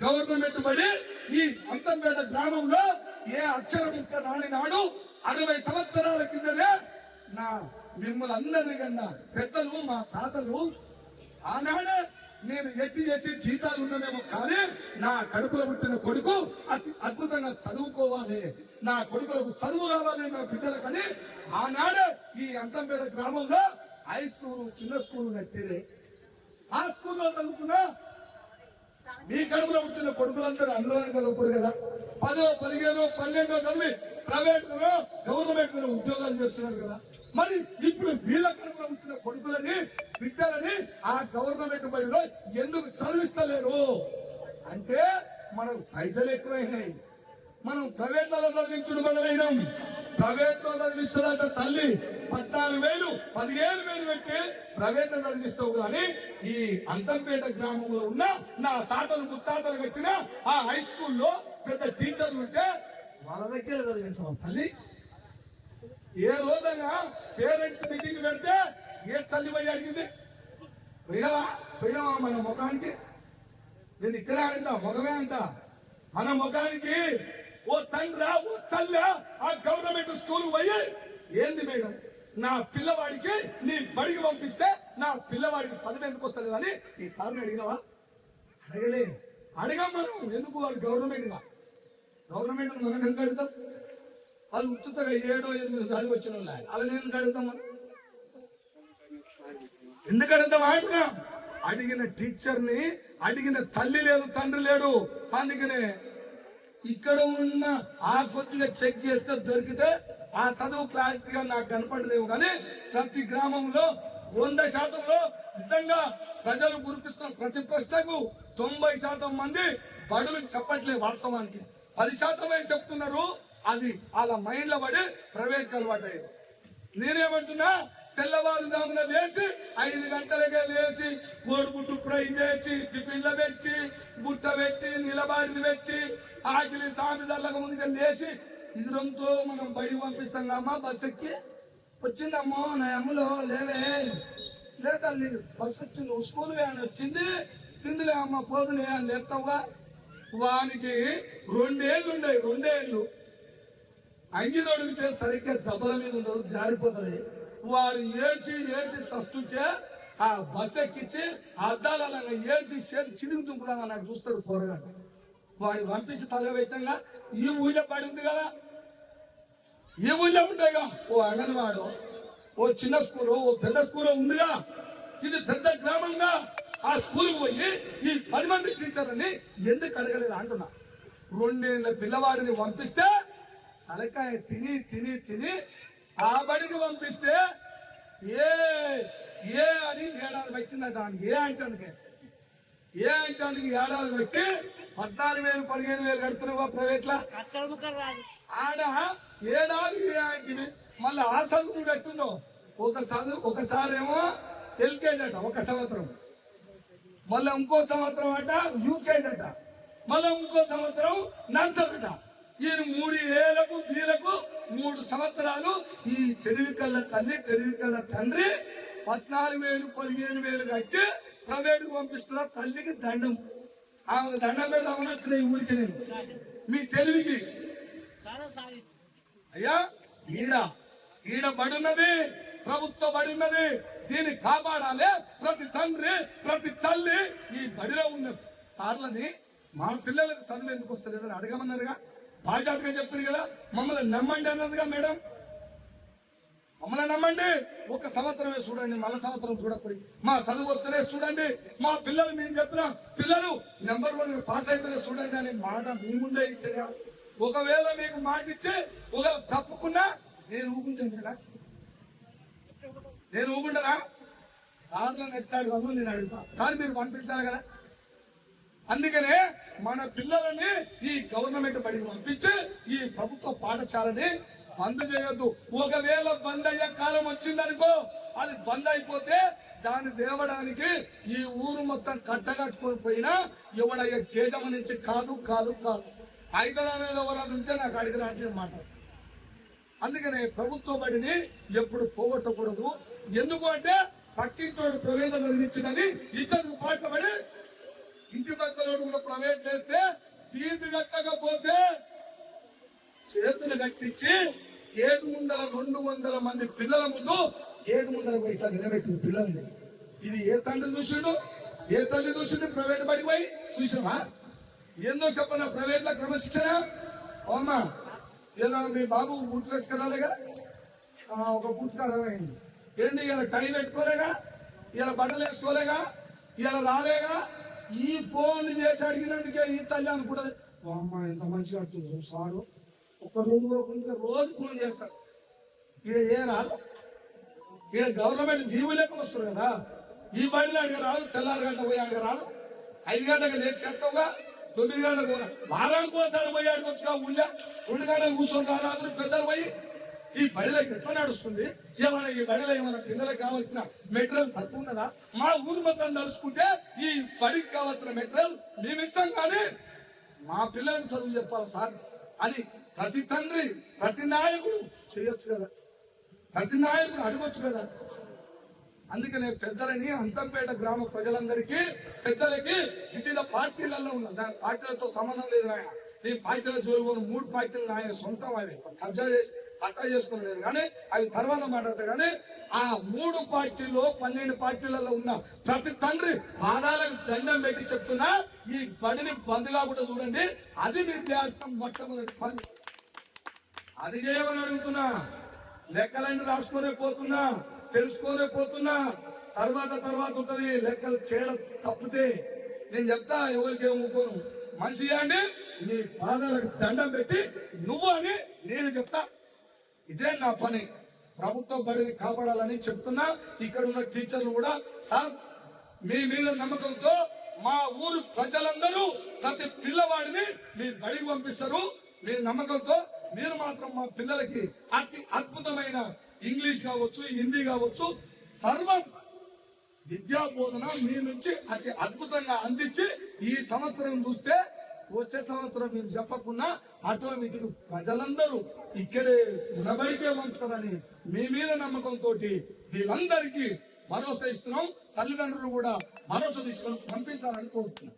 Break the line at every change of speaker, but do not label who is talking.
Government బడి ఈ అంతంపేట గ్రామంలో ఏ అక్షరం ముక్క రాని నాడు 60 సంవత్సరాల కిందనే నా మిమ్మల్ని అందరినీ కన్నా పెద్దలు మా తాతలు ఆనాడే నేను ఎట్టి చేసి జీతాలు ఉన్నదేమో కానీ నా కడుపులో పుట్టిన కొడుకు అద్భుతంగా చదువుకోవాలి, నా కొడుకులకు చదువు కావాలి నా బిడ్డలకని ఆనాడే ఈ అంతంపేట గ్రామంలో హై స్కూల్ చిన్న స్కూల్ కట్టిరే. ఆ స్కూల్లో చదువుకున్నా మీ కడుపులో పుట్టిన కొడుకులందరూ అందులోనే చదువుకోరు కదా. 10, 15, 12 చదివి ప్రైవేట్ గవర్నమెంట్ ఉద్యోగాలు చేస్తున్నారు కదా. మరి ఇప్పుడు వీళ్ళ కడుపులో పుట్టిన కొడుకులని బిడ్డలని ఆ గవర్నమెంట్ బడిలో ఎందుకు చదివిస్తలేరు అంటే మనకు పైసలు ఎక్కువైనాయి. మనం ప్రైవేట్ లో చదివించడం మొదలైనాం. ప్రైవేట్ లో చదివిస్తుందంట తల్లి 14,000, 15,000 పెట్టి ప్రైవేట్ లో చదివిస్తావు కానీ ఈ అంతంపేట గ్రామంలో ఉన్న నా తాతలు ముత్తాతలు కట్టిన ఆ హై స్కూల్లో పెద్ద టీచర్లు ఉంటే వాళ్ళ దగ్గర చదివించాం తల్లి. ఏ రోజైనా పేరెంట్స్ మీటింగ్ పెడితే ఏ తల్లి పోయి అడిగింది? పోయినావా మన ముఖానికి? నేను ఇక్కడే అడుగుతా, ముఖమే అంట మన ముఖానికి. ఓ తండ్రా ఓ తల్లి ఆ గవర్నమెంట్ స్కూల్ పోయి ఏంది మేడం నా పిల్లవాడికి నీ బడికి పంపిస్తే నా పిల్లవాడికి చదువు ఎందుకు వస్తుంది అని ఈ సార్ని అడిగినవా? అడగలే. అడిగాం మనం. ఎందుకు? వాళ్ళు గవర్నమెంట్ మనం ఎందుకు అడుగుతాం? వాళ్ళు ఉత్తుగా 7, 8 చదివి వచ్చిన వాళ్ళు వాళ్ళని ఎందుకు అడుగుతాం మనం? ఎందుకు అడుగుతాం అంటున్నా? అడిగిన టీచర్ని అడిగిన తల్లి లేదు తండ్రి లేడు. అందుకనే ఇక్కడ ఉన్న ఆ కొద్దిగా చెక్ చేస్తే దొరికితే ఆ చదువు క్లారిటీగా నాకు కనపడలేవు కానీ ప్రతి గ్రామంలో 100% నిజంగా ప్రజలు గుర్తిస్తున్న ప్రతి ప్రశ్నకు 90% మంది బడులు చెప్పట్లేదు. వాస్తవానికి 10% చెప్తున్నారు. అది వాళ్ళ మైండ్ లో పడి ప్రైవేట్ అలవాటు అయ్యేది. నేనేమంటున్నా, తెల్లవారుజామున లేచి 5 గంటలకే లేచి కోడిగుడ్డు ఫ్రై చేసి టిఫిన్లు పెట్టి బుట్ట పెట్టి నిలబడిది పెట్టి ఆకిలి సామిదళ్ళకు ముందుగా లేచి ఇదురంతో మనం బడికి పంపిస్తాం కమ్మా. బస్ ఎక్కి వచ్చిందమ్మో నా అమ్మలో లేవే లేదండి బస్ వచ్చింది స్కూల్ వ్యాన్ వచ్చింది తిందిలే అమ్మ పోదులే అని లేపుతావుగా. వానికి 2 ఏళ్ళు ఉండే 2 ఏళ్ళు అంగి తొడిగితే సరిగ్గా జబ్బల మీద ఉండదు, జారిపోతుంది. వాడు ఏడ్చి సస్తుంటే ఆ బస్ ఎక్కించి అద్దాల ఏడ్చి చేతి చిడుగు దుంకుదామని నాకు చూస్తాడు పోరగాడు. వాడిని పంపించి తలవేతంగా ఈ ఊళ్ళో పడి ఉంది కదా, ఈ ఊళ్ళో ఉంటాయిగా ఓ అంగన్వాడు, ఓ చిన్న స్కూలు, ఓ పెద్ద స్కూలు ఉందిగా. ఇది పెద్ద గ్రామంగా ఆ స్కూల్కి పోయి ఈ 10 మంది టీచర్లని ఎందుకు అడగలేదు అంటున్నా. 2 ఏళ్ల పిల్లవాడిని పంపిస్తే తలకాయ తిని ఆ బడికి పంపిస్తే ఏ అని 7 ఏళ్ళు పెట్టిందట. ఏ అంటే ఏడాది పెట్టి 14,000, 15,000 కడుతున్నావా ప్రైవేట్ లా? ఆడ ఏడాది అంటే మళ్ళీ ఆ చదువు కట్టుందో ఒకసారి ఏమో ఎల్కేజీ అట 1 సంవత్సరం, మళ్ళీ ఇంకో సంవత్సరం అట యూకేజీ అట, మళ్ళీ ఇంకో సంవత్సరం నర్సరీ అట. ఈయన 3 ఏళ్లకు 3 సంవత్సరాలు ఈ తెలివి కళ్ళ తల్లి తెలివి కళ్ళ తండ్రి 14,000, 15,000 కట్టి ప్రైవేట్ కు పంపిస్తున్నా. తల్లికి దండం. ఆమె దండం పెడదామని వచ్చిన ఈ ఊరికి నేను మీ తెలివికి. అయ్యా ఈడ బడి ఉన్నది, ప్రభుత్వ బడి ఉన్నది, దీన్ని కాపాడాలి. ప్రతి తండ్రి ప్రతి తల్లి ఈ బడిలో ఉన్న సార్లని మా పిల్లలకు చదువు ఎందుకు వస్తలేదని అడగమన్నారుగా, బాధ్యతగా చెప్పారు కదా. మమ్మల్ని నమ్మండి అన్నదిగా మేడం, మమ్మల్ని నమ్మండి. 1 సంవత్సరమే చూడండి, మళ్ళీ సంవత్సరం చూడకూడదు. మా చదువు వస్తేనే చూడండి, మా పిల్లలు మేము చెప్పిన పిల్లలు నెంబర్ 1 పాస్ అయితేనే చూడండి అనే మాట మీ ముందే ఇచ్చారా. ఒకవేళ మీకు మాట ఇచ్చి ఒకవేళ తప్పుకున్నా నేను ఊకుంటాను. సార్లను ఎట్లాడుతాను నేను అడుగుతా, కానీ మీరు పంపించాలి కదా. అందుకనే మన పిల్లలని ఈ గవర్నమెంట్ బడికి పంపించి ఈ ప్రభుత్వ పాఠశాలని బంద్ చేయొద్దు. ఒకవేళ బంద్ అయ్యే కాలం వచ్చిందనుకో, అది బంద్ అయిపోతే దాన్ని దేవడానికి ఈ ఊరు మొత్తం కట్టగట్టుకొని పోయినా ఎవడయ్యే చేజమ నుంచి కాదు. హైదరాబాద్ ఎవరైనా ఉంటే నాకు అడిగిన మాట. అందుకనే ప్రభుత్వ బడిని ఎప్పుడు పోగొట్టకూడదు. ఎందుకు అంటే పక్కింటోడు ప్రవేశం నిర్మించినది ఇతరులకు పాటబడి ఇంటి పక్కన కూడా ప్రైవేట్ చేస్తే ఫీజు కట్టకపోతే చేతులు కట్టించి గేటు ముందర 200 మంది పిల్లల ముందు గేటు ముందర పోయి ఇట్లా నిలబెట్టిన పిల్లల్ని. ఇది ఏ తండ్రి చూసిండు? ఏ తల్లి చూసిండు? ప్రైవేట్ బడికి పోయి చూసావా? ఏందో చెప్పనా ప్రైవేట్ లో క్రమశిక్షణ. అమ్మా ఏదో మీ బాబు బూట్లు వేసుకురాలేగా, ఒక బూట్ కారణమైంది ఏంటి, ఇలా టై పెట్టుకోలేగా, ఇలా బట్టలు వేసుకోలేగా, ఇలా రాలేగా, ఈ ఫోన్లు చేసి అడిగినందుకే ఈ తల్లి అనుకుంటది అమ్మ ఎంత మంచిగా అడుగుతుంది సారు, ఒక రూమ్ పోకుండా రోజు ఫోన్ చేస్తాడు. ఈడ ఏ రాదు, ఈడ గవర్నమెంట్ జీవో లెక్క వస్తారు కదా, ఈ బడిలో అడిగి రాదు, తెల్లారి గంట పోయి అడిగి రాదు, 5 గంటలకు లేచి చేస్తావుగా, 9 గంటలకు పోరా, వారానికి ఒకసారి పోయి అడగొచ్చుగా, ఊళ్ళో 2 గంటలకు కూర్చొని రాదు పెద్దలు పోయి. ఈ బడిలోకి ఎట్లా నడుస్తుంది? ఏమైనా ఈ బడిలో ఏమైనా పిల్లలకు కావాల్సిన మెటీరియల్ తక్కువ ఉన్నదా? మా ఊరు మొత్తం తలుచుకుంటే ఈ బడికి కావాల్సిన మెటీరియల్ మేము ఇస్తాం, కానీ మా పిల్లలకు చదువు చెప్పాలి సార్ అని ప్రతి తండ్రి ప్రతి నాయకుడు చేయొచ్చు కదా, ప్రతి నాయకుడు అడగొచ్చు కదా. అందుకనే పెద్దలని అంతంపేట గ్రామ ప్రజలందరికీ పెద్దలకి వివిధ పార్టీలలో ఉన్న పార్టీలతో సంబంధం లేదు నాయ, నేను పార్టీల జోలుకొని 3 పార్టీలు నాయ సొంతం, అవి కబ్జా చేసి పట్టా చేసుకోలేదు కానీ అవి తర్వాత మాట్లాడతాయి. కానీ ఆ 3 పార్టీల్లో 12 పార్టీలలో ఉన్న ప్రతి తండ్రి పాదాలకు దండం పెట్టి చెప్తున్నా, ఈ బడిని బంద్ కాకుండా చూడండి. అది మీరు చేయాల్సిన మొట్టమొదటి పని, అది చేయమని అడుగుతున్నా. లెక్కలన్నీ రాసుకునే పోతున్నా, తెలుసుకునే పోతున్నా. తర్వాత ఉంటది లెక్కలు చేయడం తప్పితే నేను చెప్తా, ఎవరికి ఏమనుకోను. మంచిగా అండి నీ పాదాలకు దండం పెట్టి నువ్వు అని నేను చెప్తా. ఇదే నా పని, ప్రభుత్వ బడిని కాపాడాలని చెప్తున్నా. ఇక్కడ ఉన్న టీచర్లు కూడా సార్ మీ మీద నమ్మకంతో మా ఊరు ప్రజలందరూ ప్రతి పిల్లవాడిని మీ బడికి పంపిస్తారు. మీ నమ్మకంతో మీరు మాత్రం మా పిల్లలకి అతి అద్భుతమైన ఇంగ్లీష్ కావచ్చు, హిందీ కావచ్చు, సర్వం విద్యా బోధన మీ నుంచి అతి అద్భుతంగా అందించి ఈ సంవత్సరం చూస్తే వచ్చే సంవత్సరం మీరు చెప్పకుండా ఆటోమేటిక్ ప్రజలందరూ ఇక్కడే ఉనబడికే పంపుతారని మీ మీద నమ్మకంతో వీళ్ళందరికీ భరోసా ఇస్తున్నాం. తల్లిదండ్రులు కూడా భరోసా తీసుకొని పంపించాలని కోరుతున్నాం.